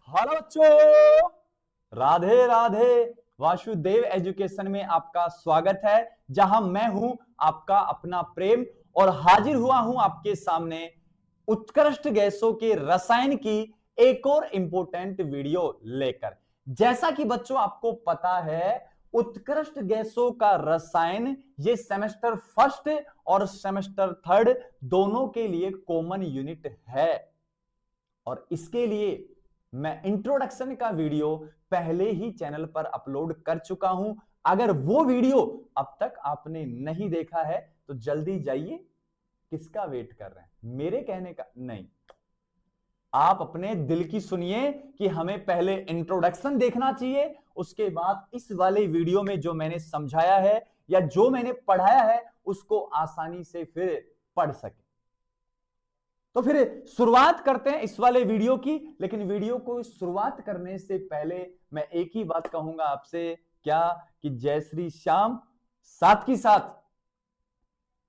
Hello बच्चों, Radhe Radhe. Vasudev education में आपका स्वागत है, जहां मैं हूं आपका अपना प्रेम और हाजिर हुआ हूं आपके सामने उत्कृष्ट गैसों के रसायन की एक और इंपॉर्टेंट वीडियो लेकर। जैसा कि बच्चों आपको पता है, उत्कृष्ट गैसों का रसायन ये सेमेस्टर फर्स्ट और सेमेस्टर थर्ड दोनों के लिए कॉमन यूनिट है और इसके लिए मैं इंट्रोडक्शन का वीडियो पहले ही चैनल पर अपलोड कर चुका हूं। अगर वो वीडियो अब तक आपने नहीं देखा है तो जल्दी जाइए। किसका वेट कर रहे हैं? मेरे कहने का नहीं, आप अपने दिल की सुनिए कि हमें पहले इंट्रोडक्शन देखना चाहिए, उसके बाद इस वाले वीडियो में जो मैंने समझाया है या जो मैंने पढ़ाया है उसको आसानी से फिर पढ़ सके। तो फिर शुरुआत करते हैं इस वाले वीडियो की। लेकिन वीडियो को शुरुआत करने से पहले मैं एक ही बात कहूंगा आपसे, क्या कि जय श्री श्याम। साथ ही साथ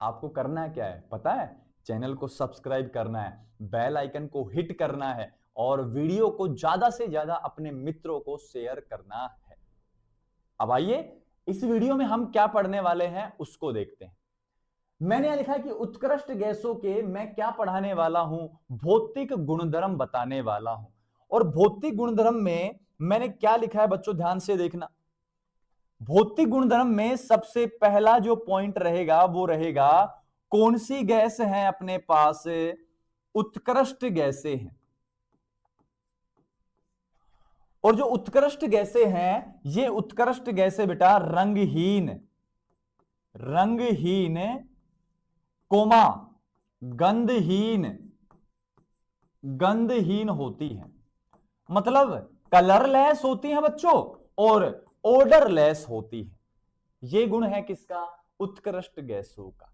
आपको करना है क्या है पता है? चैनल को सब्सक्राइब करना है, बेल आइकन को हिट करना है और वीडियो को ज्यादा से ज्यादा अपने मित्रों को शेयर करना है। अब आइए इस वीडियो में हम क्या पढ़ने वाले हैं उसको देखते हैं। मैंने यहां लिखा है कि उत्कृष्ट गैसों के मैं क्या पढ़ाने वाला हूं, भौतिक गुणधर्म बताने वाला हूं। और भौतिक गुणधर्म में मैंने क्या लिखा है बच्चों, ध्यान से देखना। भौतिक गुणधर्म में सबसे पहला जो पॉइंट रहेगा वो रहेगा कौन सी गैस है अपने पास, उत्कृष्ट गैसें हैं। और जो उत्कृष्ट गैसें हैं ये उत्कृष्ट गैसें बेटा रंगहीन रंगहीन कोमा गंधहीन गंधहीन होती है। मतलब कलरलेस होती हैं बच्चों और ओडरलेस होती है। ये गुण है किसका? उत्कृष्ट गैसों का।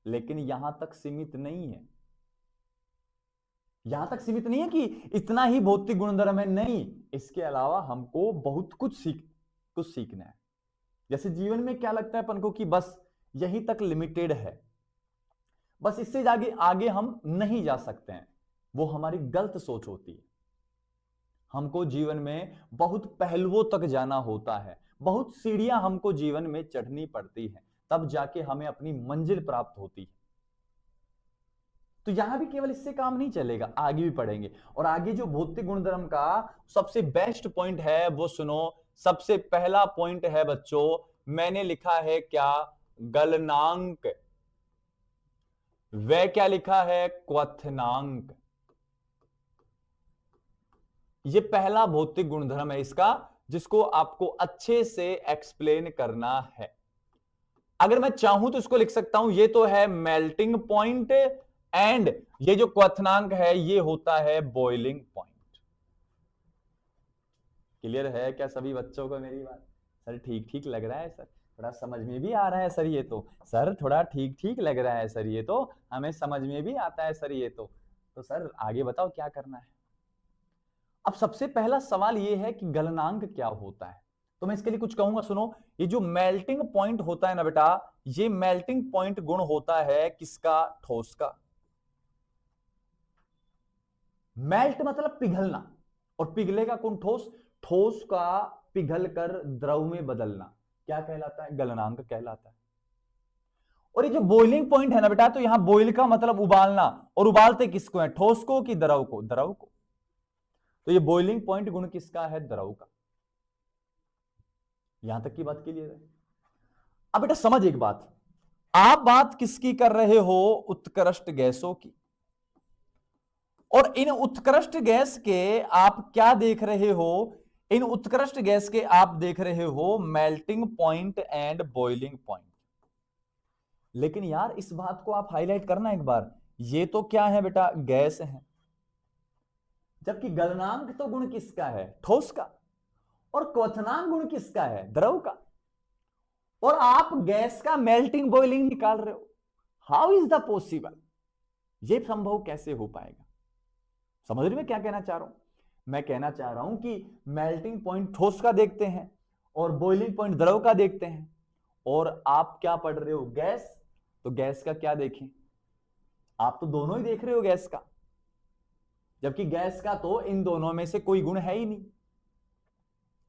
लेकिन यहां तक सीमित नहीं है, यहां तक सीमित नहीं है कि इतना ही भौतिक गुणधर्म है, नहीं। इसके अलावा हमको बहुत कुछ सीखना है। जैसे जीवन में क्या लगता है अपन को कि बस यहीं तक लिमिटेड है, बस इससे आगे आगे हम नहीं जा सकते हैं, वो हमारी गलत सोच होती है। हमको जीवन में बहुत पहलुओं तक जाना होता है, बहुत सीढ़ियां हमको जीवन में चढ़नी पड़ती है, तब जाके हमें अपनी मंजिल प्राप्त होती है। तो यहां भी केवल इससे काम नहीं चलेगा, आगे भी पढ़ेंगे। और आगे जो भौतिक गुणधर्म का सबसे बेस्ट पॉइंट है वो सुनो। सबसे पहला पॉइंट है बच्चों, मैंने लिखा है क्या? गलनांक। वह क्या लिखा है? क्वथनांक। ये पहला भौतिक गुणधर्म है इसका, जिसको आपको अच्छे से एक्सप्लेन करना है। अगर मैं चाहूं तो इसको लिख सकता हूं, ये तो है मेल्टिंग पॉइंट एंड ये जो क्वथनांक है ये होता है बॉइलिंग पॉइंट। क्लियर है क्या सभी बच्चों को मेरी बात? सर ठीक ठीक लग रहा है सर, थोड़ा समझ में भी आ रहा है सर, ये तो सर थोड़ा ठीक ठीक लग रहा है सर, ये तो हमें समझ में भी आता है सर, ये तो सर आगे बताओ क्या करना है। अब सबसे पहला सवाल यह है कि गलनांक क्या होता है। तो मैं इसके लिए कुछ कहूंगा, सुनो। ये जो मेल्टिंग पॉइंट होता है ना बेटा, ये मेल्टिंग पॉइंट गुण होता है किसका? ठोस का। मेल्ट मतलब पिघलना, और पिघलेगा कौन? ठोस। ठोस का पिघल कर द्रव में बदलना क्या कहलाता है? गलनांक कहलाता है। और ये जो बॉइलिंग पॉइंट है ना बेटा, तो यहां बॉइल का मतलब उबालना, और उबालते किसको है? ठोस को कि द्रव को? द्रव को। तो ये बॉइलिंग पॉइंट गुण किसका है? द्रव का। यहां तक की बात क्लियर है? अब बेटा समझ एक बात, आप बात किसकी कर रहे हो? उत्कृष्ट गैसों की। और इन उत्कृष्ट गैस के आप क्या देख रहे हो? इन उत्कृष्ट गैस के आप देख रहे हो melting point and boiling point. लेकिन यार इस बात को आप हाईलाइट करना एक बार, ये तो क्या है बेटा? गैस है। जबकि गलनांक तो गुण किसका है? ठोस का। और क्वथनांक गुण किसका है? द्रव का। और आप गैस का मेल्टिंग बॉइलिंग निकाल रहे हो। How is the possible? ये संभव कैसे हो पाएगा? समझ रहे मैं क्या कहना चाह रहा हूं? मैं कहना चाह रहा हूं कि मेल्टिंग पॉइंट ठोस का देखते हैं और बॉइलिंग पॉइंट द्रव का देखते हैं, और आप क्या पढ़ रहे हो? गैस। तो गैस का क्या देखें? आप तो दोनों ही देख रहे हो गैस का। जबकि गैस का तो इन दोनों में से कोई गुण है ही नहीं।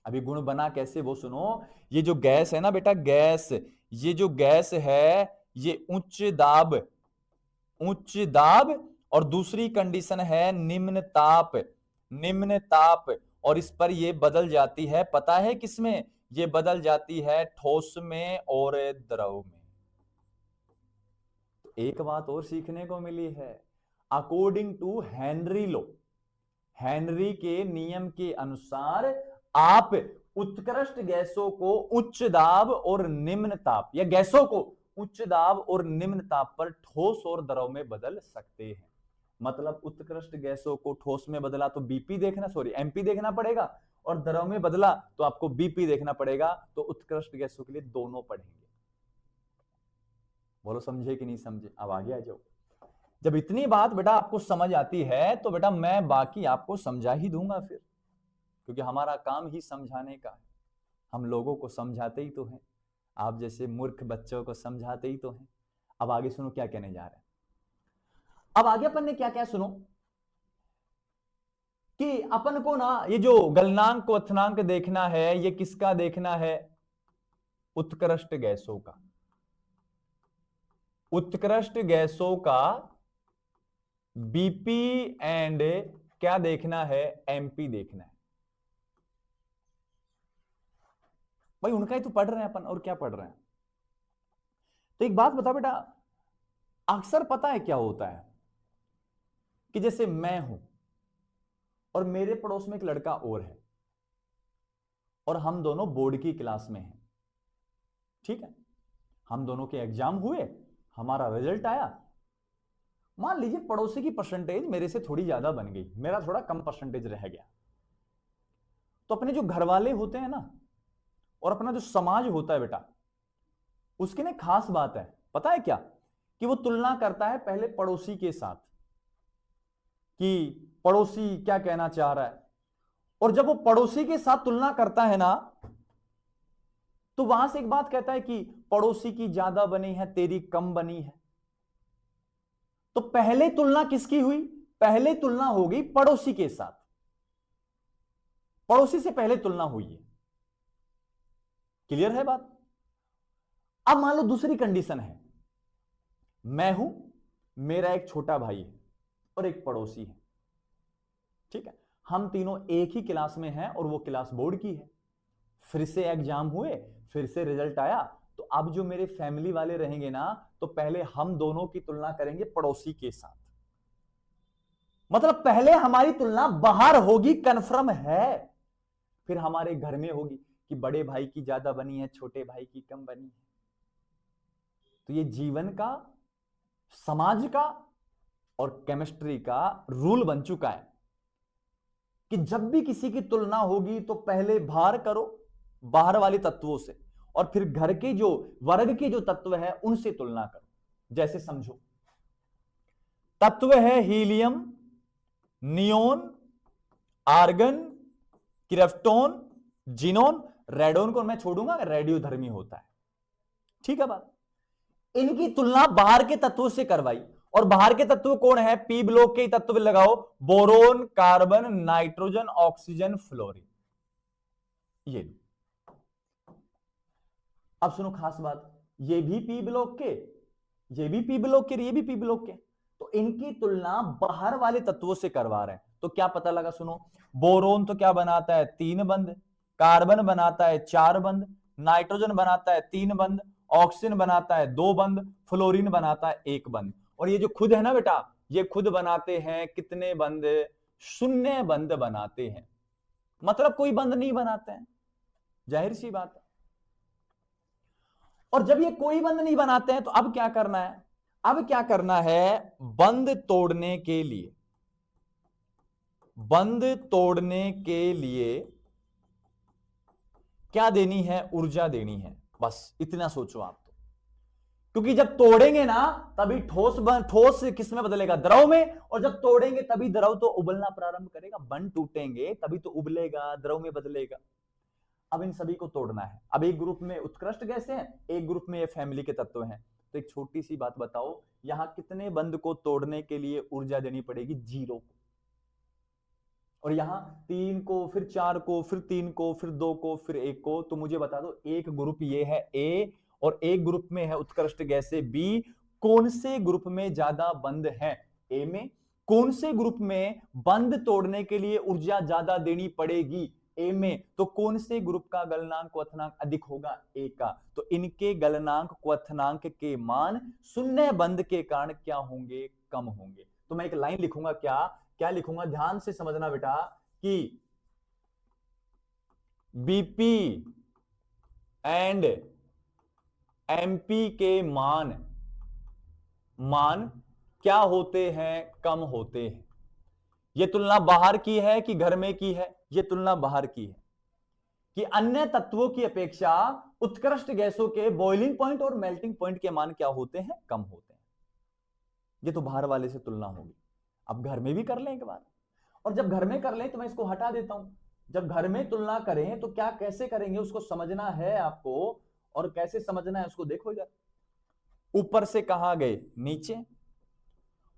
अभी गुण बना कैसे वो सुनो। ये जो गैस है ना बेटा, गैस, ये जो गैस है ये उच्च दाब और दूसरी कंडीशन है निम्न ताप। निम्न ताप, और इस पर ये बदल जाती है, पता है किसमें? ये बदल जाती है ठोस में और द्रव में। तो एक बात और सीखने को मिली है, according to Henry law, Henry के नियम के अनुसार आप उत्कृष्ट गैसों को उच्च दाब और निम्न ताप, या गैसों को उच्च दाब और निम्न ताप पर ठोस और द्रव में बदल सकते हैं। मतलब उत्कृष्ट गैसों को ठोस में बदला तो बीपी देखना, सॉरी एमपी देखना पड़ेगा, और द्रव में बदला तो आपको बीपी देखना पड़ेगा। तो उत्कृष्ट गैसों के लिए दोनों पढ़ेंगे। बोलो समझे कि नहीं समझे? अब आगे आ जाओ। जब इतनी बात बेटा आपको समझ आती है तो बेटा मैं बाकी आपको समझा ही दूंगा फिर, क्योंकि हमारा काम ही समझाने का है। हम लोगों को समझाते ही तो हैं, आप जैसे मूर्ख बच्चों को समझाते ही तो हैं। अब आगे सुनो क्या कहने जा रहे हैं। अब आगे अपन ने क्या क्या सुनो कि अपन को ना ये जो गलनांक क्वथनांक देखना है, ये किसका देखना है? उत्कृष्ट गैसों का। उत्कृष्ट गैसों का बीपी एंड क्या देखना है? एमपी देखना है। भाई उनका ही तो पढ़ रहे हैं अपन, और क्या पढ़ रहे हैं। तो एक बात बता बेटा, अक्सर पता है क्या होता है कि जैसे मैं हूं और मेरे पड़ोस में एक लड़का और है, और हम दोनों बोर्ड की क्लास में हैं, ठीक है। हम दोनों के एग्जाम हुए, हमारा रिजल्ट आया, मान लीजिए पड़ोसी की परसेंटेज मेरे से थोड़ी ज्यादा बन गई, मेरा थोड़ा कम परसेंटेज रह गया। तो अपने जो घर वाले होते हैं ना, और अपना जो समाज होता है बेटा, उसकी ना खास बात है, पता है क्या? कि वो तुलना करता है पहले पड़ोसी के साथ कि पड़ोसी क्या कहना चाह रहा है। और जब वो पड़ोसी के साथ तुलना करता है ना, तो वहां से एक बात कहता है कि पड़ोसी की ज्यादा बनी है, तेरी कम बनी है। तो पहले तुलना किसकी हुई? पहले तुलना होगी पड़ोसी के साथ, पड़ोसी से पहले तुलना हुई है। क्लियर है बात? अब मान लो दूसरी कंडीशन है, मैं हूं, मेरा एक छोटा भाई है और एक पड़ोसी है, ठीक है। हम तीनों एक ही क्लास में हैं और वो क्लास बोर्ड की है। फिर से एग्जाम हुए, फिर से रिजल्ट आया, तो अब जो मेरे फैमिली वाले रहेंगे ना, तो पहले हम दोनों की तुलना करेंगे पड़ोसी के साथ। मतलब पहले हमारी तुलना बाहर होगी, कन्फर्म है, फिर हमारे घर में होगी कि बड़े भाई की ज्यादा बनी है, छोटे भाई की कम बनी है। तो ये जीवन का, समाज का और केमिस्ट्री का रूल बन चुका है कि जब भी किसी की तुलना होगी तो पहले बाहर करो, बाहर वाले तत्वों से, और फिर घर के जो वर्ग के जो तत्व है उनसे तुलना करो। जैसे समझो, तत्व है helium, neon, argon, krypton, xenon. Radon को मैं छोड़ूंगा, रेडियोधर्मी होता है, ठीक है बात। इनकी तुलना बाहर के तत्वों से करवाई, और बाहर के तत्व कौन है? पी ब्लॉक के तत्व लगाओ, boron, carbon, nitrogen, oxygen, fluorine. ये अब सुनो खास बात, ये भी पी ब्लॉक के, ये भी पी ब्लॉक के, ये भी पी ब्लॉक के। तो इनकी तुलना बाहर वाले तत्वों से करवा रहे हैं। तो क्या पता लगा? सुनो, बोरोन तो क्या बनाता है? 3 बंध, कार्बन बनाता है 4 बंध, नाइट्रोजन बनाता है 3 बंध, ऑक्सीजन बनाता है 2 बंध, फ्लोरीन बनाता है 1 बंध। और ये जो खुद है ना बेटा, ये खुद बनाते हैं कितने बंध? 0 बंध बनाते हैं। मतलब कोई बंध नहीं बनाते हैं, जाहिर सी बात है। और जब ये कोई बंध नहीं बनाते हैं तो अब क्या करना है? अब क्या करना है? बंध तोड़ने के लिए, बंध तोड़ने के लिए क्या देनी है? ऊर्जा देनी है। बस इतना सोचो आप तो, क्योंकि जब तोड़ेंगे ना तभी ठोस किस में बदलेगा? द्रव में। और जब तोड़ेंगे तभी द्रव तो उबलना प्रारंभ करेगा। बंध टूटेंगे तभी तो उबलेगा, द्रव में बदलेगा। अब इन सभी को तोड़ना है। अब एक ग्रुप में उत्कृष्ट गैसें हैं, एक ग्रुप में ये फैमिली के तत्व हैं। तो एक छोटी सी बात बताओ, यहां कितने बंध को तोड़ने के लिए ऊर्जा देनी पड़ेगी? 0 को। और यहां 3 को, फिर 4 को, फिर 3 को, फिर 2 को, फिर 1 को। तो मुझे बता दो, एक ग्रुप ये है ए और एक ग्रुप में है उत्कृष्ट गैसें बी, कौन से ग्रुप में ज्यादा बंद है? ए में। कौन से ग्रुप में बंद तोड़ने के लिए ऊर्जा ज्यादा देनी पड़ेगी? ए में। तो कौन से ग्रुप का गलनांक क्वथनांक अधिक होगा? ए का। तो इनके गलनांक क्वथनांक के मान शून्य बंद के कारण क्या होंगे? कम होंगे। तो मैं एक लाइन लिखूंगा, क्या क्या लिखूंगा, ध्यान से समझना बेटा, कि बीपी एंड एमपी के मान क्या होते हैं? कम होते हैं। यह तुलना बाहर की है कि घर में की है? यह तुलना बाहर की है कि अन्य तत्वों की अपेक्षा उत्कृष्ट गैसों के बॉइलिंग पॉइंट और मेल्टिंग पॉइंट के मान क्या होते हैं? कम होते हैं। ये तो बाहर वाले से तुलना होगी। अब घर में भी कर लें एक बार, और जब घर में कर लें तो मैं इसको हटा देता हूं। जब घर में तुलना करें तो क्या कैसे करेंगे उसको समझना है आपको, और कैसे समझना है उसको देखो इधर। ऊपर से कहां गए? नीचे।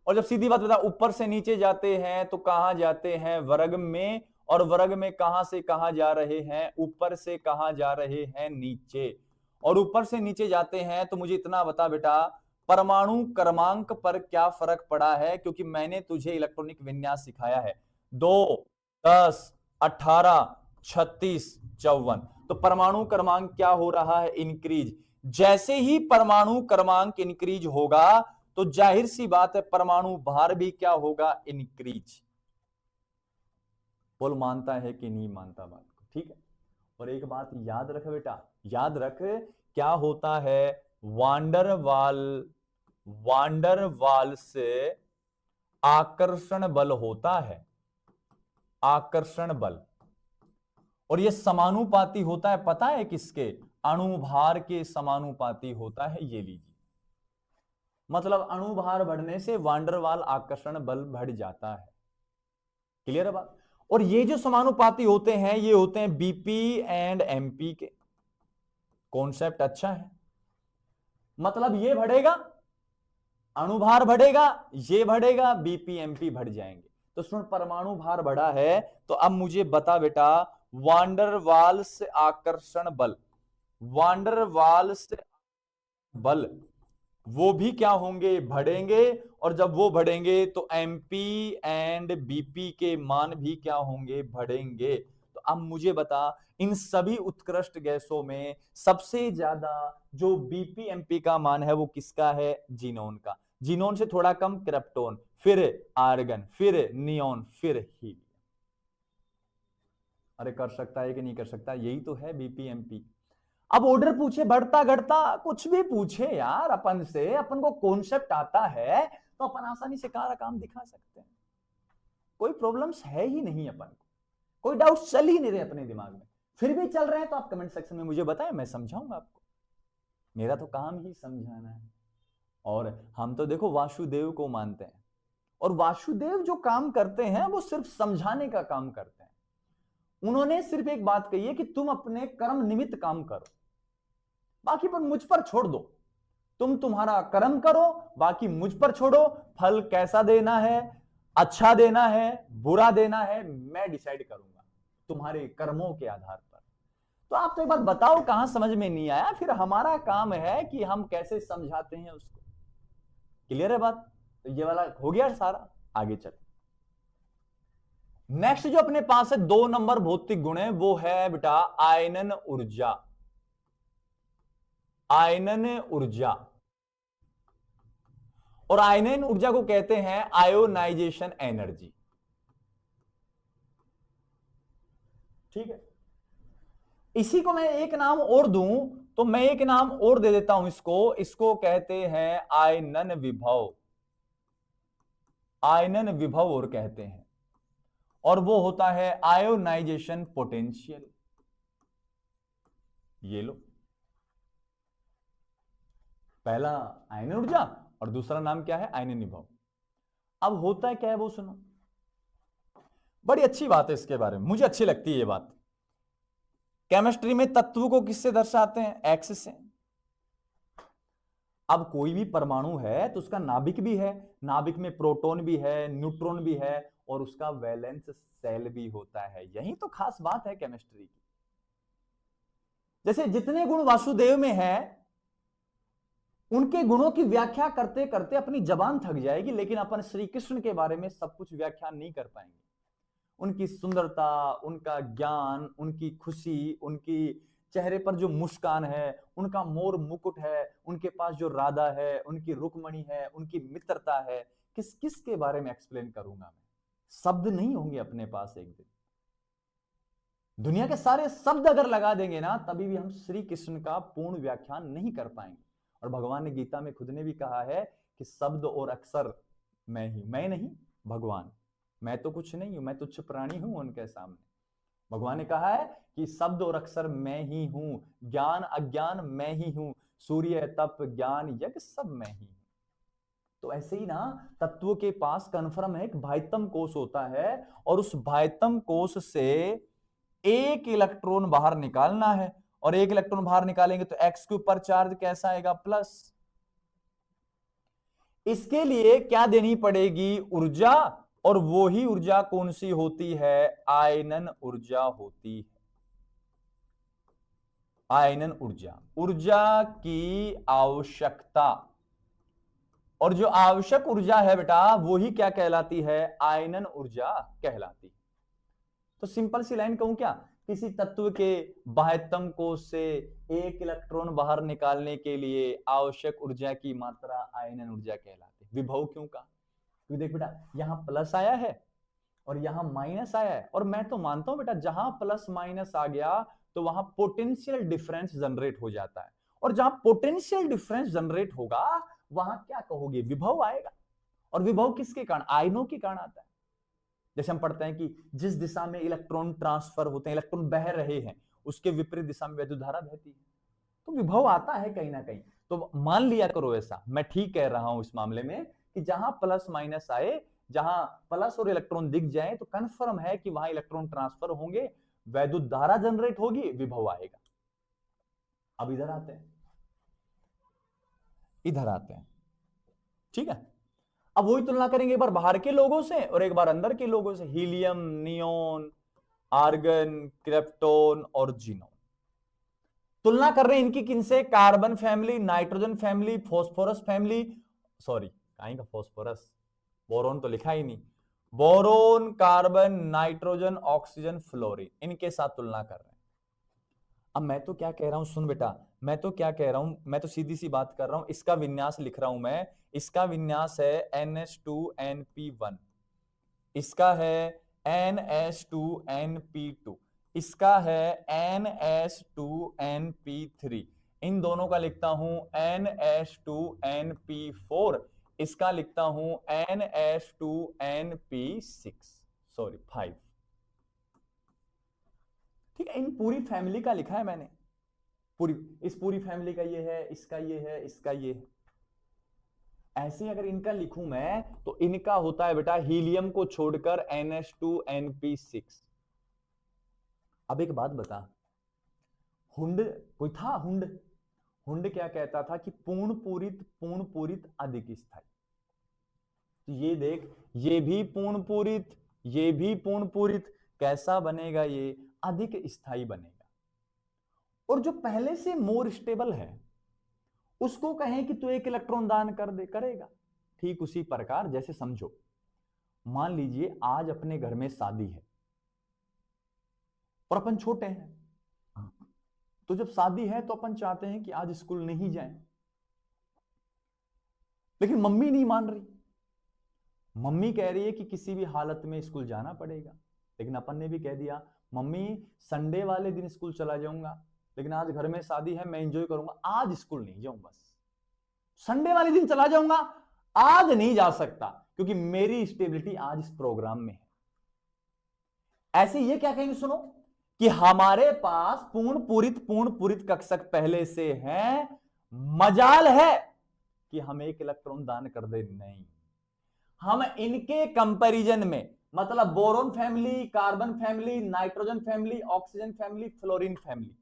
और जब सीधी बात बता, ऊपर से नीचे जाते हैं तो कहां जाते हैं? वर्ग में। और वर्ग में कहां से कहां जा रहे हैं? ऊपर से कहां जा रहे हैं? नीचे। और ऊपर से नीचे जाते हैं तो मुझे इतना बता बेटा, परमाणु क्रमांक पर क्या फर्क पड़ा है? क्योंकि मैंने तुझे इलेक्ट्रॉनिक विन्यास सिखाया है, 2, 10, 18, 36, 54। तो परमाणु क्रमांक क्या हो रहा है? इंक्रीज। जैसे ही परमाणु क्रमांक इंक्रीज होगा तो जाहिर सी बात है परमाणु भार भी क्या होगा? इंक्रीज। बोल मानता है कि नहीं मानता बात को? ठीक है। और एक बात याद रख बेटा, याद रख, क्या होता है? वांडर वाल से आकर्षण बल होता है, आकर्षण बल। और यह समानुपाती होता है, पता है किसके? अणुभार के समानुपाती होता है। ये लीजिए, मतलब अणुभार बढ़ने से वांडरवाल आकर्षण बल बढ़ जाता है। क्लियर है बात? और ये जो समानुपाती होते हैं ये होते हैं बीपी एंड एमपी के। कॉन्सेप्ट अच्छा है। मतलब ये बढ़ेगा, अणुभार बढ़ेगा, ये बढ़ेगा, बीपी एमपी बढ़ जाएंगे। तो सुन, परमाणु भार बढ़ा है तो अब मुझे बता बेटा, वांडरवाल्स आकर्षण बल, वांडरवाल्स बल वो भी क्या होंगे? बढ़ेंगे। और जब वो बढ़ेंगे तो एमपी एंड बीपी के मान भी क्या होंगे? बढ़ेंगे। तो अब मुझे बता, इन सभी उत्कृष्ट गैसों में सबसे ज्यादा जो बीपी एमपी का मान है वो किसका है? जीनोन का। जीनोन से थोड़ा कम क्रिप्टोन, फिर आर्गन, फिर नियोन, फिर हीलियम। अरे कर सकता है कि नहीं कर सकता? यही तो है बीपी एमपी। अब ऑर्डर पूछे बढ़ता घटता, कुछ भी पूछे यार अपन से, अपन को कॉन्सेप्ट आता है तो अपन आसानी से सारा काम दिखा सकते हैं। कोई प्रॉब्लम्स है ही नहीं अपन को, कोई डाउट चल ही नहीं रहे अपने दिमाग में। फिर भी चल रहे हैं तो आप कमेंट सेक्शन में मुझे बताएं, मैं समझाऊंगा आपको। मेरा तो काम ही समझाना है। और हम तो देखो वासुदेव को मानते हैं, और वासुदेव जो काम करते हैं वो सिर्फ समझाने का काम करते हैं। उन्होंने सिर्फ एक बात कही है कि तुम अपने कर्म निमित्त काम करो, बाकी पर मुझ पर छोड़ दो। तुम तुम्हारा कर्म करो, बाकी मुझ पर छोड़ो। फल कैसा देना है, अच्छा देना है, बुरा देना है, मैं डिसाइड करूंगा तुम्हारे कर्मों के आधार पर। तो आप तो एक बात बताओ, कहां समझ में नहीं आया? फिर हमारा काम है कि हम कैसे समझाते हैं उसको। क्लियर है बात? तो ये वाला हो गया सारा। आगे चल। नेक्स्ट जो अपने पास है 2 नंबर भौतिक गुण है वो है बेटा आयनन ऊर्जा। आयनन ऊर्जा, और आयनन ऊर्जा को कहते हैं आयोनाइजेशन एनर्जी। ठीक है। इसी को मैं एक नाम और दूं तो मैं एक नाम और दे देता हूं इसको, इसको कहते हैं आयनन विभव। आयनन विभव और कहते हैं, और वो होता है आयोनाइजेशन पोटेंशियल। ये लो, पहला आयनन ऊर्जा और दूसरा नाम क्या है? आयनन विभव। अब होता है क्या है वो सुनो, बड़ी अच्छी बात है इसके बारे में, मुझे अच्छी लगती है ये बात। केमिस्ट्री में तत्व को किससे दर्शाते हैं? एक्स से। अब कोई भी परमाणु है तो उसका नाभिक भी है, नाभिक में प्रोटॉन भी है, न्यूट्रॉन भी है, और उसका वैलेंस सेल भी होता है। यही तो खास बात है केमिस्ट्री की। जैसे जितने गुण वासुदेव में है, उनके गुणों की व्याख्या करते करते अपनी जबान थक जाएगी, लेकिन अपन श्री कृष्ण के बारे में सब कुछ व्याख्या नहीं कर पाएंगे। उनकी सुंदरता, उनका ज्ञान, उनकी खुशी, उनकी चेहरे पर जो मुस्कान है, उनका मोर मुकुट है, उनके पास जो राधा है, उनकी रुक्मणी है, उनकी मित्रता है, किस किस के बारे में एक्सप्लेन करूंगा मैं? शब्द नहीं होंगे अपने पास एक दिन। दुनिया के सारे शब्द अगर लगा देंगे ना, तभी भी हम श्री कृष्ण का पूर्ण व्याख्यान नहीं कर पाएंगे। और भगवान ने गीता में खुद ने भी कहा है कि शब्द और अक्षर मैं ही, मैं नहीं भगवान, मैं तो कुछ नहीं हूं, मैं तुच्छ प्राणी हूं उनके सामने। भगवान ने कहा है कि शब्द और अक्षर मैं ही हूं, ज्ञान अज्ञान मैं ही हूं, सूर्य तप ज्ञान यज्ञ सब मैं ही हूं। तो ऐसे ही ना तत्व के पास कन्फर्म है, एक भाइतम कोष होता है, और उस भाइतम कोष से एक इलेक्ट्रॉन बाहर निकालना है, और एक इलेक्ट्रॉन बाहर निकालेंगे तो एक्स के ऊपर चार्ज कैसा आएगा? प्लस। इसके लिए क्या देनी पड़ेगी? ऊर्जा। और वो ही ऊर्जा कौन सी होती है? आयनन ऊर्जा होती है। आयनन ऊर्जा, ऊर्जा की आवश्यकता, और जो आवश्यक ऊर्जा है बेटा, वो ही क्या कहलाती है? आयनन ऊर्जा कहलाती है। तो सिंपल सी लाइन कहूं क्या? किसी तत्व के बाह्यतम कोष से एक इलेक्ट्रॉन बाहर निकालने के लिए आवश्यक ऊर्जा की मात्रा आयनन ऊर्जा कहलाती है। विभव क्यों का? क्योंकि देख बेटा, यहां प्लस आया है और यहां माइनस आया है, और मैं तो मानता हूं बेटा जहां प्लस माइनस आ गया तो वहां पोटेंशियल डिफरेंस जनरेट हो जाता है, और जहां पोटेंशियल डिफरेंस जनरेट होगा वहां क्या कहोगे? विभव आएगा। और विभव किसके कारण? आयनों के कारण आता है। जैसे हम पढ़ते हैं कि जिस दिशा में इलेक्ट्रॉन ट्रांसफर होते हैं, इलेक्ट्रॉन बह रहे हैं, उसके विपरीत दिशा में वैद्युत धारा बहती है, तो विभव आता है कहीं ना कहीं। तो मान लिया करो ऐसा, मैं ठीक कह रहा हूं इस मामले में, कि जहां प्लस माइनस आए, जहां प्लस और इलेक्ट्रॉन दिख जाए, तो कंफर्म है कि वहां इलेक्ट्रॉन ट्रांसफर होंगे, वैद्युत धारा जनरेट होगी, विभव आएगा। अब इधर आते हैं, इधर आते हैं, ठीक है। अब वही तुलना करेंगे, एक बार बाहर के लोगों से और एक बार अंदर के लोगों से। हीलियम, नियोन, आर्गन, क्रिप्टोन और जीनोन। तुलना कर रहे हैं इनकी किनसे? Carbon family, nitrogen family, phosphorus family, sorry कहीं का फॉस्फोरस, बोरोन तो लिखा ही नहीं। Boron, carbon, nitrogen, oxygen, fluorine, इनके साथ तुलना कर रहे हैं। अब मैं तो क्या कह रहा हूं, सुन बेटा, मैं तो क्या कह रहा हूं, मैं तो सीधी सी बात कर रहा हूं, इसका विन्यास लिख रहा हूं मैं। इसका विन्यास है NH2NP1, इसका है NH2NP2, इसका है NH2NP3, इन दोनों का लिखता हूं NH2NP4, इसका लिखता हूं NH2NP6, सॉरी 5। ठीक है, इन पूरी फैमिली का लिखा है मैंने, पूरी, इस पूरी फैमिली का ये है, इसका ये है, इसका ये है। ऐसे अगर इनका लिखूं मैं, तो इनका होता है बेटा हीलियम को छोड़कर NH2NP6। अब एक बात बता, हुंड कोई था? हुंड, हुंड क्या कहता था कि पूर्ण पूरित अधिक स्थायी। तो ये देख, ये भी पूर्ण पूरित, ये भी पूर्ण पूरित, कैसा बनेगा? ये अधिक स्थायी बनेगा। और जो पहले से मोर स्टेबल है, उसको कहें कि तू एक इलेक्ट्रॉन दान कर दे, करेगा। ठीक उसी प्रकार जैसे समझो, मान लीजिए आज अपने घर में शादी है और अपन छोटे हैं, तो जब शादी है तो अपन चाहते हैं कि आज स्कूल नहीं जाएं, लेकिन मम्मी नहीं मान रही। मम्मी कह रही है कि किसी भी हालत में स्कूल जाना पड़ेगा, लेकिन अपन ने भी कह दिया मम्मी संडे वाले दिन स्कूल चला जाऊंगा, लेकिन आज घर में शादी है, मैं एंजॉय करूंगा, आज स्कूल नहीं जाऊं, बस संडे वाले दिन चला जाऊंगा, आज नहीं जा सकता क्योंकि मेरी स्टेबिलिटी आज इस प्रोग्राम में है। ऐसे ये क्या कहेंगे, सुनो, कि हमारे पास पूर्ण पूरित कक्षक पहले से हैं, मजाल है कि हम एक इलेक्ट्रॉन दान कर दे, नहीं। हम इनके कंपैरिजन में, मतलब boron family, carbon family, nitrogen family, oxygen family, fluorine family,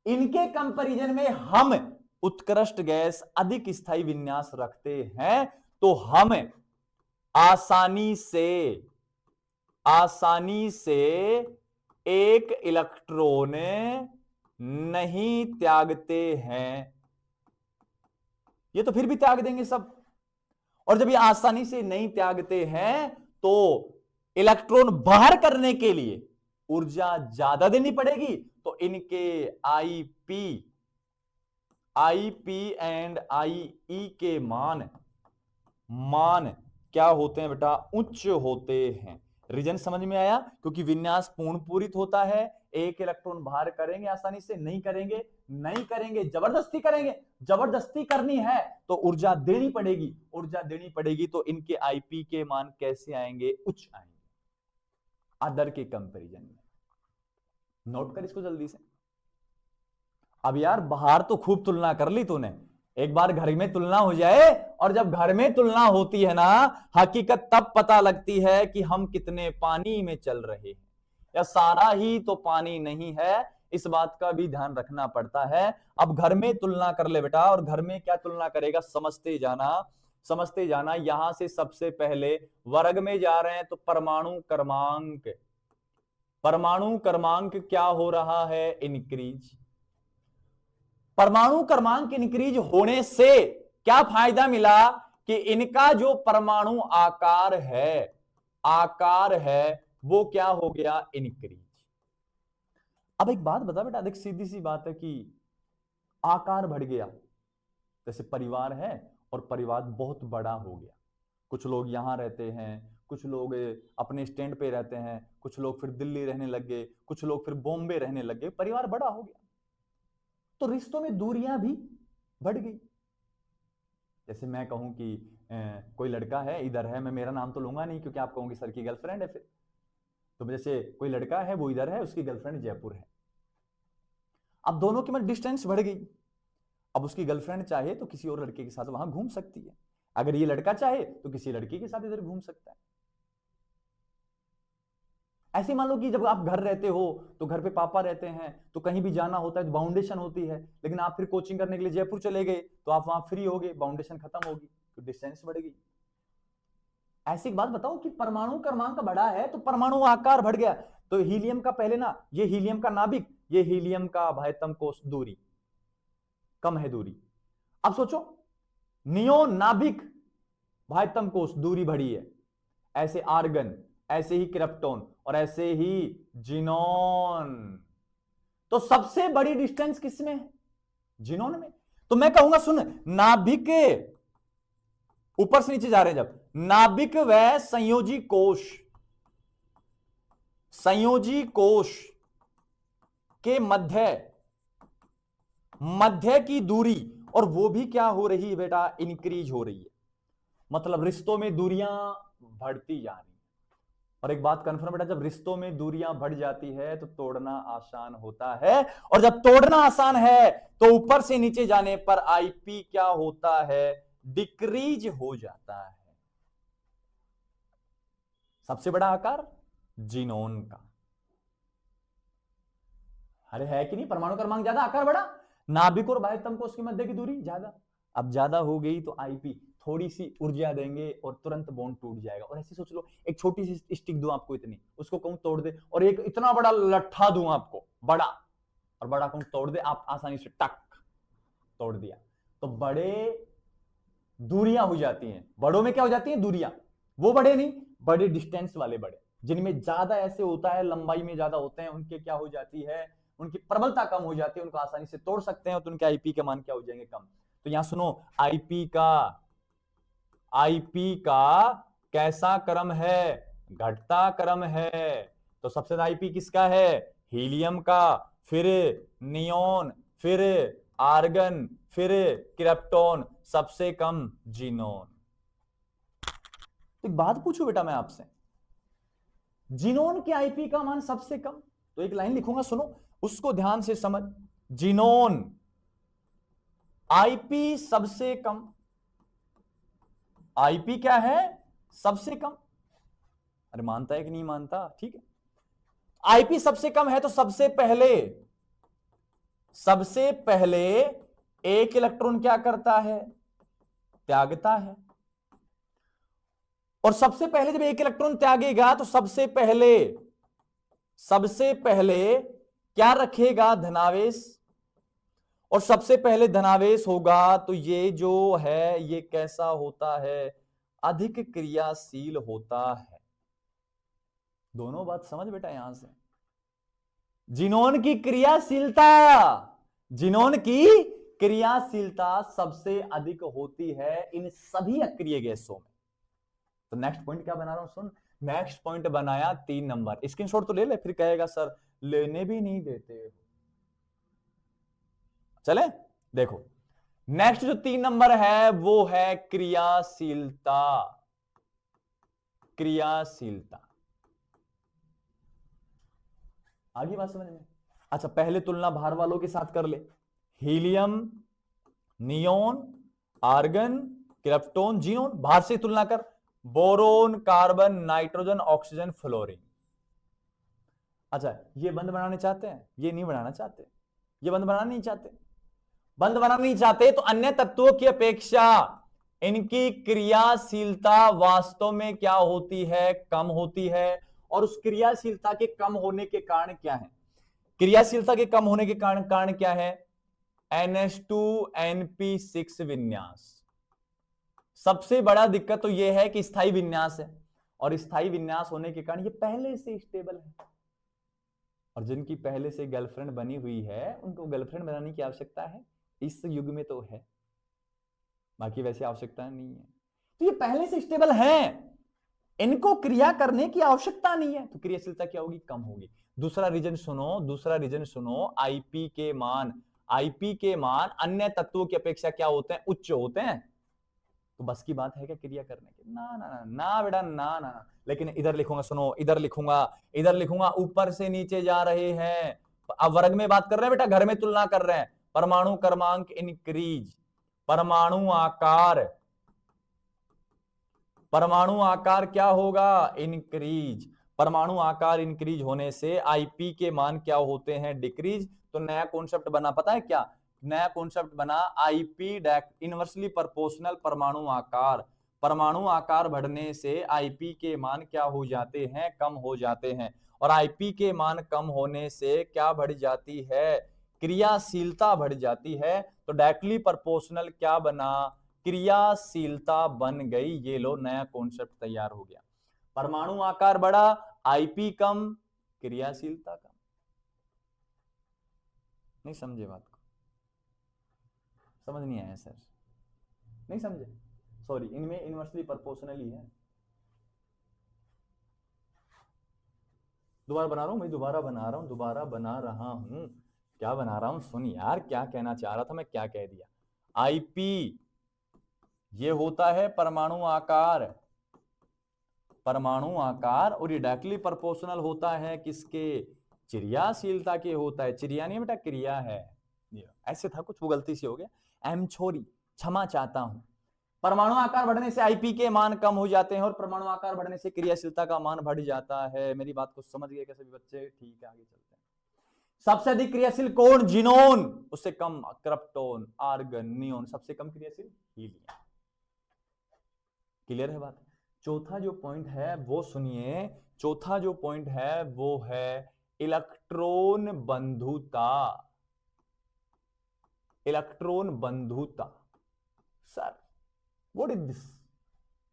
इनके कंपैरिजन में हम उत्कृष्ट गैस अधिक स्थायी विन्यास रखते हैं। तो हम आसानी से एक इलेक्ट्रॉन नहीं त्यागते हैं। ये तो फिर भी त्याग देंगे सब, और जब ये आसानी से नहीं त्यागते हैं तो इलेक्ट्रॉन बाहर करने के लिए ऊर्जा ज्यादा देनी पड़ेगी। तो इनके आईपी एंड आईई के मान क्या होते हैं बेटा? उच्च होते हैं। रीजन समझ में आया? क्योंकि विन्यास पूर्ण पूरित होता है। एक इलेक्ट्रॉन बाहर करेंगे आसानी से, नहीं करेंगे जबरदस्ती करेंगे, जबरदस्ती करनी है तो ऊर्जा देनी पड़ेगी। तो इनके आईपी के मान कैसे आएंगे? उच्च आएंगे अदर के कंपैरिजन में। नोट कर इसको जल्दी से। अब यार बाहर तो खूब तुलना कर ली तूने, एक बार घर में तुलना हो जाए, और जब घर में तुलना होती है ना, हकीकत तब पता लगती है कि हम कितने पानी में चल रहे हैं, या सारा ही तो पानी नहीं है। इस बात का भी ध्यान रखना पड़ता है। अब घर में तुलना कर ले बेटा, और घर में क्या तुलना करेगा समझते जाना। यहां से सबसे पहले वर्ग में जा रहे हैं तो परमाणु क्रमांक क्या हो रहा है? इंक्रीज। परमाणु क्रमांक इंक्रीज होने से क्या फायदा मिला? कि इनका जो परमाणु आकार है वो क्या हो गया? इंक्रीज। अब एक बात बता बेटा, देख सीधी सी बात है कि आकार बढ़ गया, जैसे परिवार है और परिवार बहुत बड़ा हो गया, कुछ लोग यहां रहते हैं, कुछ लोग अपने स्टैंड पे रहते हैं, कुछ लोग फिर दिल्ली रहने लग गए, कुछ लोग फिर बॉम्बे रहने लग गए, परिवार बड़ा हो गया तो रिश्तों में दूरियां भी बढ़ गई। जैसे मैं कहूं कि कोई लड़का है इधर है, मैं मेरा नाम तो लूंगा नहीं क्योंकि आप कहोगे सर की गर्लफ्रेंड है फिर, तो जैसे कोई लड़का है वो इधर है, उसकी गर्लफ्रेंड जयपुर है। अब दोनों की में डिस्टेंस बढ़ गई। अब उसकी गर्लफ्रेंड चाहे तो किसी और लड़के के साथ वहां घूम सकती है, अगर ये लड़का चाहे तो किसी लड़की के साथ इधर घूम सकता है। ऐसे मान लो कि जब आप घर रहते हो तो घर पे पापा रहते हैं, तो कहीं भी जाना होता है तो बाउंडेशन होती है, लेकिन आप फिर कोचिंग करने के लिए जयपुर चले गए तो आप वहां फ्री हो गए, बाउंडेशन खत्म होगी तो डिस्टेंस बढ़ गई। ऐसी बात बताओ कि परमाणु क्रमांक बढ़ा है तो परमाणु आकार बढ़ गया। तो हीलियम का पहले ना, ये हीलियम का नाभिक, ये हीलियम का भायतम कोष दूरी कम है दूरी। अब सोचो नियोन नाभिक भायतम कोष दूरी बढ़ी है, ऐसे आर्गन, ऐसे ही क्रिप्टॉन और ऐसे ही जिनोन। तो सबसे बड़ी डिस्टेंस किसमें है? जिनोन में। तो मैं कहूंगा सुन, नाभिक ऊपर से नीचे जा रहे हैं, जब नाभिक व संयोजी कोश के मध्य की दूरी, और वो भी क्या हो रही है बेटा? इंक्रीज हो रही है। मतलब रिश्तों में दूरियां बढ़ती जा रही है। और एक बात कंफर्म बेटा, जब रिश्तों में दूरियां बढ़ जाती है तो तोड़ना आसान होता है, और जब तोड़ना आसान है तो ऊपर से नीचे जाने पर आईपी क्या होता है? डिक्रीज हो जाता है। सबसे बड़ा आकार जिनोन का, अरे है कि नहीं? परमाणु क्रमांक ज्यादा, आकार बड़ा, नाभिक और भायतम कोष के मध्य की दूरी ज्यादा। अब ज्यादा हो गई तो आईपी, थोड़ी सी ऊर्जा देंगे और तुरंत बॉन्ड टूट जाएगा। और ऐसे सोच लो, एक छोटी सी स्टिक दूं आपको इतनी, उसको कहूं तोड़ दे, और एक इतना बड़ा लट्ठा दूं आपको बड़ा, और बड़ा कहूं तोड़ दे, आप आसानी से टक तोड़ दिया। तो बड़े दूरियां हो जाती हैं, बड़ों में क्या हो जाती हैं? दूरियां। वो बड़े नहीं, बड़े डिस्टेंस वाले बड़े, जिनमें ज्यादा ऐसे होता है, लंबाई में ज्यादा होते हैं, उनके क्या हो जाती है? उनकी प्रबलता कम हो जाती है, उनको आसानी से तोड़ सकते हैं, तो उनके आईपी के मान क्या हो जाएंगे? कम। तो यहां सुनो, आईपी का कैसा क्रम है? घटता क्रम है। तो सबसे ज्यादा आईपी किसका है? हीलियम का, फिर नियोन, फिर आर्गन, फिर क्रिप्टॉन, सबसे कम जिनोन। तो एक बात पूछूं बेटा मैं आपसे, जिनोन के आईपी का मान सबसे कम, तो एक लाइन लिखूंगा सुनो, उसको ध्यान से समझ। जिनोन आईपी सबसे कम, आईपी क्या है? सबसे कम। अरे मानता है कि नहीं मानता? ठीक है, आईपी सबसे कम है तो सबसे पहले एक इलेक्ट्रॉन क्या करता है? त्यागता है। और सबसे पहले जब एक इलेक्ट्रॉन त्यागेगा तो सबसे पहले क्या रखेगा? धनावेश। और सबसे पहले धनावेश होगा तो ये जो है ये कैसा होता है? अधिक क्रियाशील होता है। दोनों बात समझ बेटा यहां से। जिनोन की क्रियाशीलता सबसे अधिक होती है इन सभी अक्रिय गैसों में। तो नेक्स्ट पॉइंट क्या बना रहा हूं सुन। नेक्स्ट पॉइंट बनाया 3 नंबर। स्क्रीनशॉट तो ले ले, फिर कहेगा सर लेने भी नहीं देते। चले देखो, नेक्स्ट जो 3 नंबर है वो है क्रियाशीलता। आगे बात समझ में? अच्छा, पहले तुलना भार वालों के साथ कर ले। Helium, neon, argon, krypton, xenon. भार से तुलना कर। Boron, carbon, nitrogen, oxygen, fluorine. अच्छा, ये बंद बनाने चाहते हैं? ये नहीं बनाना चाहते। ये बंद बनाना नहीं चाहते तो अन्य तत्वों की अपेक्षा इनकी क्रियाशीलता वास्तव में क्या होती है? कम होती है। और उस क्रियाशीलता के कम होने के कारण क्या है? क्रियाशीलता के कम होने के कारण क्या है? NH2NP6 विन्यास। सबसे बड़ा दिक्कत तो यह है कि स्थायी विन्यास है, और स्थायी विन्यास होने के कारण ये पहले से स्टेबल है। और जिनकी पहले से गर्लफ्रेंड बनी हुई है उनको गर्लफ्रेंड बनाने की आवश्यकता है? इस युग में तो है, बाकी वैसे आवश्यकता नहीं है। तो ये पहले से स्टेबल है, इनको क्रिया करने की आवश्यकता नहीं है, तो क्रियाशीलता क्या होगी? कम होगी। दूसरा रीजन सुनो, आईपी के मान अन्य तत्वों की अपेक्षा क्या होते हैं? उच्च होते हैं। तो बस की बात है क्या क्रिया करने की? ना ना ना ना बेटा, ना ना। लेकिन इधर लिखूंगा, सुनो, इधर लिखूंगा ऊपर से नीचे जा रहे हैं। अब वर्ग में बात कर रहे हैं बेटा, घर में तुलना कर रहे हैं। परमाणु क्रमांक इंक्रीज, परमाणु आकार क्या होगा? इंक्रीज। परमाणु आकार इंक्रीज होने से आईपी के मान क्या होते हैं? डिक्रीज। तो नया कॉन्सेप्ट बना, पता है क्या नया कॉन्सेप्ट बना? आईपी इनवर्सली प्रोपोर्शनल परमाणु आकार। परमाणु आकार बढ़ने से आईपी के मान क्या हो जाते हैं? कम हो जाते हैं। और आईपी के मान कम होने से क्या बढ़ जाती है? क्रियाशीलता बढ़ जाती है। तो डायरेक्टली प्रोपोर्शनल क्या बना? क्रियाशीलता बन गई। ये लो, नया कॉन्सेप्ट तैयार हो गया। परमाणु आकार बढ़ा, आईपी कम, क्रियाशीलता कम। नहीं समझे बात को? समझ नहीं आया सर? नहीं समझे? सॉरी, इनमें इनवर्सली प्रोपोर्शनल ही है। दोबारा बना रहा हूं मैं, दोबारा बना रहा हूं। क्या बना रहा हूं? सुन यार, क्या कहना चाह रहा था मैं, क्या कह दिया। आईपी ये होता है परमाणु आकार, और ये डायरेक्टली प्रोपोर्शनल होता है किसके? क्रियाशीलता के होता है। क्रिया नहीं बेटा, क्रिया है। ऐसे था कुछ, वो गलती से हो गया। एम छोरी, क्षमा चाहता हूं। परमाणु आकार बढ़ने से आईपी के मान कम हो जाते हैं, और परमाणु आकार बढ़ने से क्रियाशीलता का मान बढ़ जाता है। मेरी बात को समझ गए क्या सभी बच्चे? ठीक है, आगे चलते हैं। सबसे अधिक क्रियाशील कौन? जिनोन। उससे कम क्रिप्टोन, आर्गन, नियोन। सबसे कम क्रियाशील हीलियम। क्लियर है बात? चौथा जो पॉइंट है वो सुनिए। चौथा जो पॉइंट है वो है इलेक्ट्रॉन बंधुता। Sir what is this?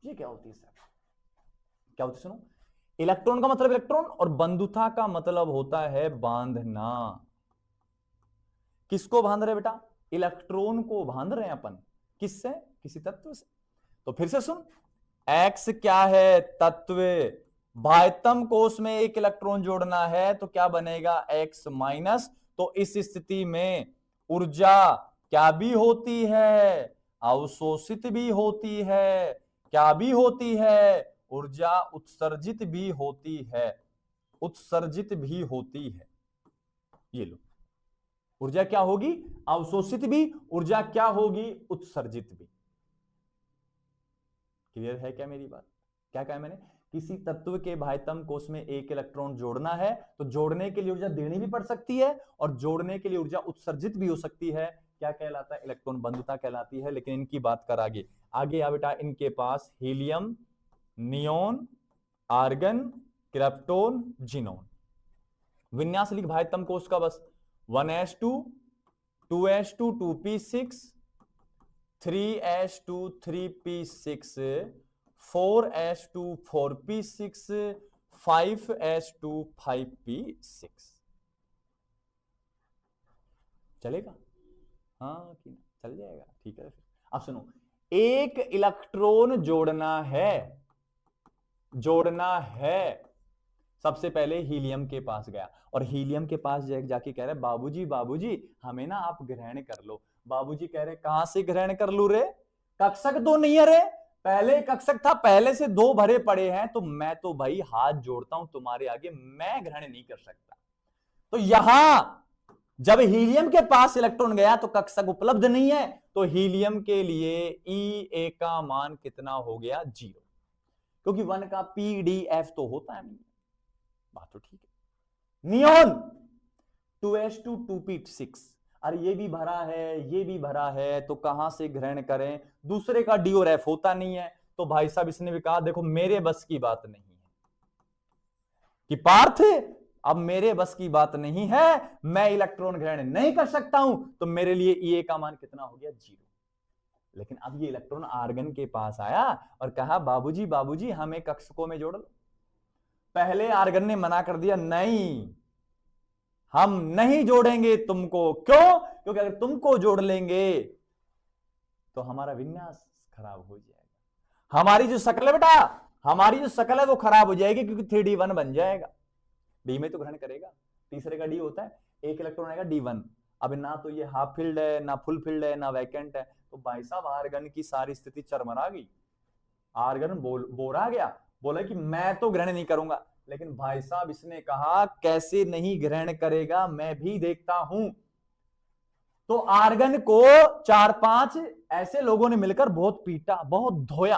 ये क्या होती है सर? क्या होती है? सुनो, इलेक्ट्रॉन का मतलब इलेक्ट्रॉन, और बंधुता का मतलब होता है बांधना। किसको बांध रहे बेटा? इलेक्ट्रॉन को बांध रहे हैं अपन। किससे? किसी तत्व से। तो फिर से सुन, एक्स क्या है? तत्व। बाह्यतम कोश में एक इलेक्ट्रॉन जोड़ना है तो क्या बनेगा? X minus. तो इस स्थिति में ऊर्जा क्या भी होती है? अवशोषित भी होती है। क्या भी होती है? ऊर्जा उत्सर्जित भी होती है। ये लो, ऊर्जा क्या होगी? अवशोषित भी। ऊर्जा क्या होगी? उत्सर्जित भी। क्लियर है क्या मेरी बात? क्या कहा मैंने? किसी तत्व के बाह्यतम कोश में एक इलेक्ट्रॉन जोड़ना है तो जोड़ने के लिए ऊर्जा देनी भी पड़ सकती है, और जोड़ने के लिए ऊर्जा उत्सर्जित भी हो सकती है। क्या कहलाता है? इलेक्ट्रॉन बंधुता कहलाती है। लेकिन इनकी बात कर आगे आ बेटा। इनके पास helium, neon, argon, krypton, xenon. विन्यास लिख भाई तम कोष का बस 1s2 2s2 2p6 3s2 3p6 4s2 4p6 5s2 5p6। चलेगा? हाँ कि चल जाएगा, ठीक है। फिर अब सुनो, एक इलेक्ट्रॉन जोड़ना है। सबसे पहले हीलियम के पास गया और हीलियम के पास जाके कह रहे बाबूजी बाबूजी हमें ना आप ग्रहण कर लो। बाबूजी कह रहे कहां से ग्रहण कर लू रे, कक्षक दो नहीं है रे, पहले कक्षक था, पहले से दो भरे पड़े हैं, तो मैं तो भाई हाथ जोड़ता हूं तुम्हारे आगे, मैं ग्रहण नहीं कर सकता। तो यहां जब हीलियम के पास इलेक्ट्रॉन गया तो कक्षक उपलब्ध नहीं है, तो हीलियम के लिए E A का मान कितना हो गया? 0, क्योंकि 1 का PDF तो होता है नहीं। बात तो ठीक है। नियोन 2s2 2p6, अरे ये भी भरा है, ये भी भरा है, तो कहां से ग्रहण करें? दूसरे का डी और एफ होता नहीं है, तो भाई साहब इसने भी कहा देखो मेरे बस की बात नहीं है कि पार्थ अब मेरे बस की बात नहीं है, मैं इलेक्ट्रॉन ग्रहण नहीं कर सकता हूं, तो मेरे लिए E का मान कितना हो गया? 0। लेकिन अब ये इलेक्ट्रॉन आर्गन के पास आया और कहा बाबूजी बाबूजी हमें कक्षकों में जोड़ लो। पहले आर्गन ने मना कर दिया, नहीं हम नहीं जोड़ेंगे तुमको। क्यों? क्योंकि अगर तुमको जोड़ लेंगे तो हमारा विन्यास खराब हो जाएगा, हमारी जो शक्ल है बेटा, हमारी जो शक्ल है वो खराब हो जाएगी, क्योंकि 3D1 बन जाएगा। डी में तो ग्रहण करेगा, तीसरे का डी होता है, एक इलेक्ट्रॉन आएगा D1। अब ना तो ये हाफ फील्ड है, ना फुल फील्ड है, ना वैकेंट है, तो भाई साहब आर्गन की सारी स्थिति चरमरा गई। आर्गन बोरा गया, बोला कि मैं तो ग्रहण नहीं करूंगा। लेकिन भाई साहब इसने कहा कैसे नहीं ग्रहण करेगा, मैं भी देखता हूं। तो आर्गन को 4-5 ऐसे लोगों ने मिलकर बहुत पीटा, बहुत धोया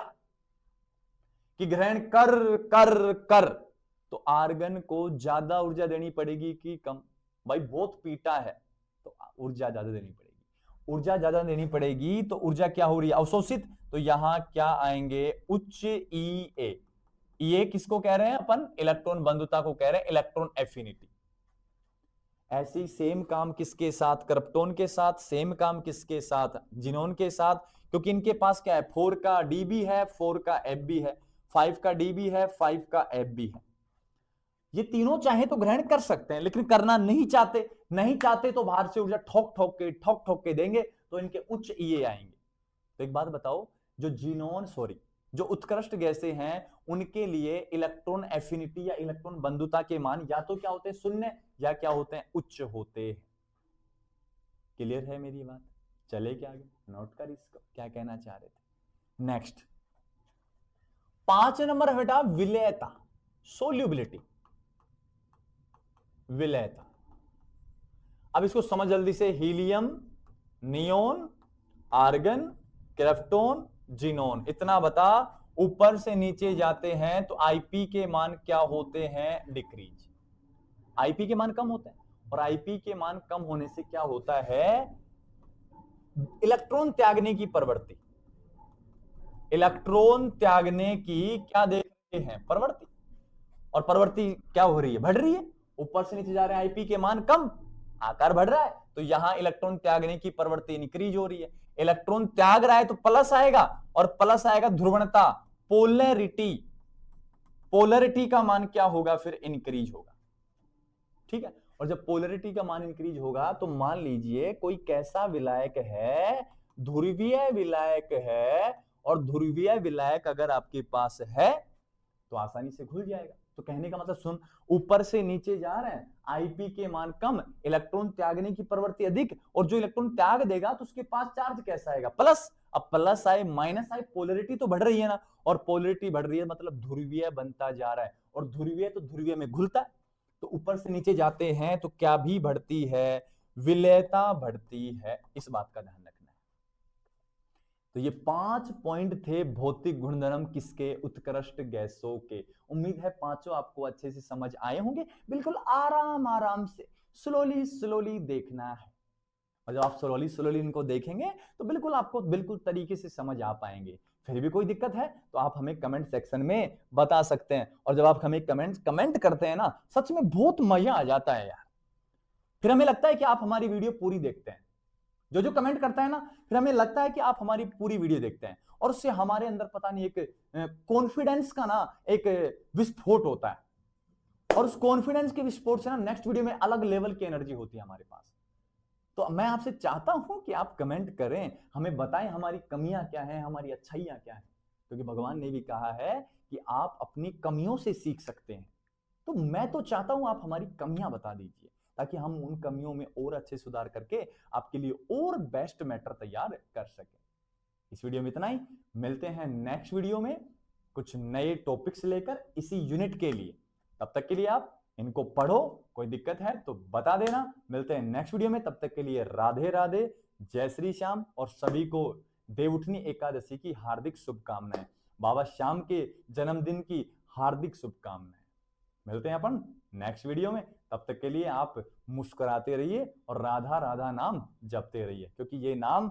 कि ग्रहण कर कर कर। तो आर्गन को ज्यादा ऊर्जा देनी पड़ेगी कि कम? भाई बहुत पीटा है तो ऊर्जा ज्यादा देनी पड़ेगी। ऊर्जा ज्यादा देनी पड़ेगी तो ऊर्जा क्या हो रही है? अवशोषित। तो यहां क्या आएंगे? उच्च EA। ये किसको कह रहे हैं अपन? इलेक्ट्रॉन बंधुता को कह रहे हैं, इलेक्ट्रॉन एफिनिटी। ऐसे ही सेम काम किसके साथ? क्रिप्टोन के साथ। सेम काम किसके साथ? जिनोन के साथ, क्योंकि इनके पास क्या है? 4 का डी भी है, 4 का एफ भी है, 5 का डी भी है, 5 का एफ भी है। ये तीनों चाहे तो ग्रहण कर सकते हैं, लेकिन करना नहीं चाहते। नहीं चाहते तो बाहर से ऊर्जा ठोक ठोक के देंगे, तो इनके उच्च EA आएंगे। तो एक बात बताओ, जो उत्कृष्ट गैसें हैं उनके लिए इलेक्ट्रॉन एफिनिटी या इलेक्ट्रॉन बंधुता के मान या तो क्या होते हैं? शून्य, या क्या होते हैं? उच्च होते हैं। क्लियर है मेरी बात? चले क्या आगे? नोट कर इसको, क्या कहना चाह रहे थे। नेक्स्ट 5 नंबर है बेटा विलेयता, सोल्यूबिलिटी, विलेयता। अब इसको समझ जल्दी से। Helium, neon, argon, krypton, xenon, इतना बता। ऊपर से नीचे जाते हैं तो IP के मान क्या होते हैं? डिक्रीज। IP के मान कम होते हैं, और IP के मान कम होने से क्या होता है? इलेक्ट्रॉन त्यागने की प्रवृत्ति। इलेक्ट्रॉन त्यागने की क्या देख रहे हैं? प्रवृत्ति। और प्रवृत्ति क्या हो रही है? बढ़ रही है। ऊपर से नीचे जा रहे हैं, IP के मान कम, आकार बढ़ रहा है, तो यहां इलेक्ट्रॉन त्यागने की प्रवृत्ति इंक्रीज हो रही है। इलेक्ट्रॉन त्याग रहा है तो प्लस आएगा, और प्लस आएगा ध्रुवणता, पोलैरिटी। पोलैरिटी का मान क्या होगा? फिर इंक्रीज होगा। ठीक है। और जब पोलैरिटी का मान इंक्रीज होगा तो मान लीजिए कोई कैसा विलायक है? ध्रुवीय विलायक है, और ध्रुवीय विलायक अगर आपके पास है तो आसानी से घुल जाएगा। तो कहने का मतलब सुन, ऊपर से नीचे जा रहे हैं, IP के मान कम, इलेक्ट्रॉन त्यागने की प्रवृत्ति अधिक, और जो इलेक्ट्रॉन त्याग देगा तो उसके पास चार्ज कैसा आएगा? प्लस। अब प्लस आए माइनस आए, पोलैरिटी तो बढ़ रही है ना, और पोलैरिटी बढ़ रही है मतलब ध्रुवीय बनता जा रहा है, और ध्रुवीय तो ध्रुवीय में घुलता है। तो ऊपर से नीचे जाते हैं तो क्या भी बढ़ती है? विलेयता बढ़ती है। इस बात का ध्यान रखना है। तो ये 5 पॉइंट थे भौतिक गुणधर्म किसके? उत्कृष्ट गैसों के। उम्मीद है पांचों आपको अच्छे से समझ आए होंगे। बिल्कुल आराम आराम से स्लोली देखना है, और जब आप स्लोली इनको देखेंगे तो बिल्कुल आपको बिल्कुल तरीके से समझ आ पाएंगे। फिर भी कोई दिक्कत है तो आप हमें कमेंट सेक्शन में बता सकते हैं। और जब आप हमें कमेंट करते हैं ना, सच में बहुत मजा आ जाता है यार। फिर हमें लगता है कि आप हमारी वीडियो पूरी देखते हैं। जो जो कमेंट करता है ना, फिर हमें लगता है कि आप हमारी पूरी वीडियो देखते हैं, और उससे हमारे अंदर पता नहीं एक कॉन्फिडेंस का ना एक विस्फोट होता है। और उस कॉन्फिडेंस के विस्फोट से ना नेक्स्ट वीडियो में अलग लेवल की एनर्जी होती है हमारे पास। तो मैं आपसे चाहता हूं कि आप कमेंट करें, हमें बताएं हमारी कमियां क्या हैं, हमारी अच्छाइयां क्या हैं, क्योंकि भगवान ने भी कहा है कि आप अपनी कमियों से सीख सकते हैं। तो मैं तो चाहता हूं आप हमारी कमियां बता दीजिए, ताकि हम उन कमियों में और अच्छे सुधार करके आपके लिए और बेस्ट मैटर तैयार कर सकें। इस वीडियो में इतना ही, मिलते हैं नेक्स्ट वीडियो में कुछ नए टॉपिक्स लेकर इसी यूनिट के लिए। तब तक के लिए आप इनको पढ़ो, कोई दिक्कत है तो बता देना। मिलते हैं नेक्स्ट वीडियो में, तब तक के लिए राधे राधे, जय श्री श्याम, और सभी को देवउठनी एकादशी की हार्दिक शुभकामनाएं, बाबा श्याम के जन्मदिन की हार्दिक शुभकामनाएं। मिलते हैं अपन नेक्स्ट वीडियो में, तब तक के लिए आप मुस्कुराते रहिए और राधा राधा नाम जपते रहिए, क्योंकि ये नाम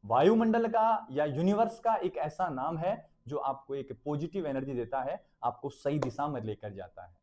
वायुमंडल का या यूनिवर्स का एक ऐसा नाम है जो आपको एक पॉजिटिव एनर्जी देता है, आपको सही दिशा में लेकर जाता है।